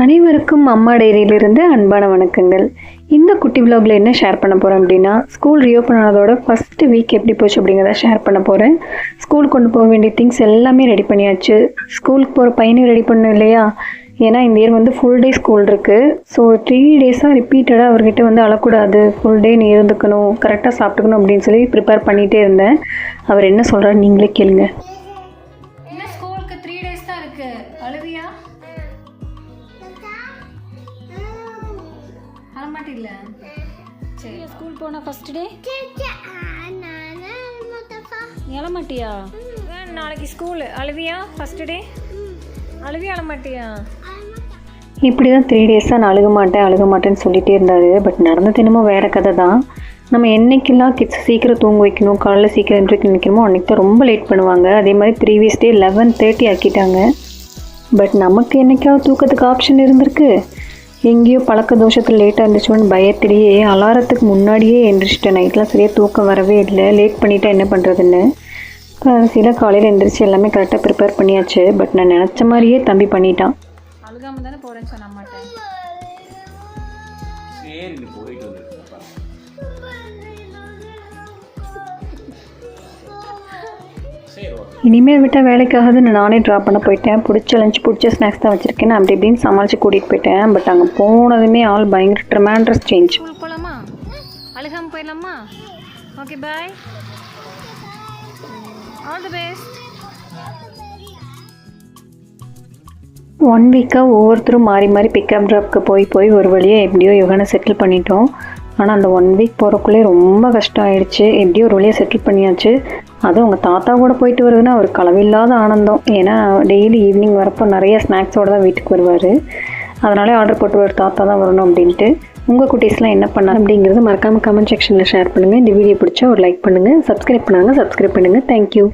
அனைவருக்கும் அம்மா டைரியிலிருந்து அன்பான வணக்கங்கள். இந்த குட்டி விலாகில் என்ன ஷேர் பண்ண போகிறேன் அப்படின்னா, ஸ்கூல் ரீஓப்பன் ஆனதோட ஃபஸ்ட்டு வீக் எப்படி போச்சு அப்படிங்கிறத ஷேர் பண்ண போகிறேன். ஸ்கூல் கொண்டு போக வேண்டிய திங்ஸ் எல்லாமே ரெடி பண்ணியாச்சு. ஸ்கூலுக்கு போகிற பையனையும் ரெடி பண்ணணும் இல்லையா? ஏன்னா இந்த இயர் வந்து ஃபுல் டே ஸ்கூல் இருக்குது. ஸோ 3 டேஸாக ரிப்பீட்டடாக அவர்கிட்ட வந்து அழக்கூடாது, ஃபுல் டே நீ இருந்துக்கணும், கரெக்டாக சாப்பிட்டுக்கணும் அப்படின்னு சொல்லி ப்ரிப்பேர் பண்ணிகிட்டே இருந்தேன். அவர் என்ன சொல்கிறாரு நீங்களே கேளுங்க. ஸ்கூலுக்கு 3 டேஸ் தான் இருக்குது. அழுவியா? அழமாட்டில்ல? சரி, ஸ்கூல் போனால் ஃபஸ்ட் டே நீ அழமாட்டியா? நாளைக்கு ஸ்கூலு. அழுவியா first day? அழுவியா அழமாட்டியா? இப்படி தான் 3 டேஸாக நான் அழுக மாட்டேன்னு சொல்லிகிட்டே இருந்தார். பட் நடந்தது என்னமோ வேறு கதை தான். நம்ம என்றைக்கெல்லாம் கிட்ஸ் சீக்கிரம் தூங்க வைக்கணும், காலைல சீக்கிரம் எழுந்திரிக்க வைக்கணுமோ அன்றைக்கி தான் ரொம்ப லேட் பண்ணுவாங்க. அதே மாதிரி ப்ரீவியஸ் டே 11:30 ஆக்கிட்டாங்க. பட் நமக்கு என்றைக்காவது தூக்கத்துக்கு ஆப்ஷன் இருந்திருக்கு? எங்கேயோ பழக்க தோஷத்தில் லேட்டாக இருந்துச்சோன்னு பயத்திலேயே அலாரத்துக்கு முன்னாடியே எழுந்திரிச்சிட்டேன். நைட்லாம் சரியாக தூக்கம் வரவே இல்லை. லேட் பண்ணிவிட்டா என்ன பண்ணுறதுன்னு கடைசியில் காலையில் எழுந்திரிச்சு எல்லாமே கரெக்டாக ப்ரிப்பேர் பண்ணியாச்சு. பட் நான் நினச்ச மாதிரியே தம்பி பண்ணிட்டான். அழுகாமல் தானே போகிறேன்னு சொன்ன மாட்டேன். இனிமேல் விட்டால் வேலைக்காகன்னு நானே ட்ராப் பண்ண போயிட்டேன். பிடிச்ச லஞ்ச் பிடிச்ச ஸ்நாக்ஸ் தான் வச்சுருக்கேன். அப்படி இப்படின்னு சமாளித்து கூட்டிகிட்டு போயிட்டேன். பட் அங்கே போனதுமே ஆள் பயங்கர ட்ரெமெண்டஸ் சேஞ்ச். போகலாமா? அழுகாமல் போயிடலாமா? Okay, bye, all the best. 1 வீக்காக ஒவ்வொருத்தரும் மாறி மாறி பிக்கப் ட்ராப்க்கு போய் ஒரு வழியாக எப்படியோ யோகானை செட்டில் பண்ணிட்டோம். ஆனால் அந்த 1 வீக் போகிறக்குள்ளே ரொம்ப கஷ்டம் ஆகிடுச்சு. எப்படியோ ஒரு வழியாக செட்டில் பண்ணியாச்சு. அதுவும் உங்கள் தாத்தா கூட போயிட்டு வருதுன்னா அவர் அளவில்லாத ஆனந்தம். ஏன்னா டெய்லி ஈவினிங் வரப்போ நிறைய ஸ்நாக்ஸோடு தான் வீட்டுக்கு வருவார். அதனாலே ஆர்டர் போட்டு ஒரு தாத்தா தான் வரணும் அப்படின்ட்டு. உங்கள் குட்டீஸ்லாம் என்ன பண்ணால் அப்படிங்கிறது மறக்காமல் கமெண்ட் செக்ஷனில் ஷேர் பண்ணுங்கள். இந்த வீடியோ பிடிச்சா ஒரு லைக் பண்ணுங்கள், சப்ஸ்கிரைப் பண்ணுங்கள். தேங்க்யூ.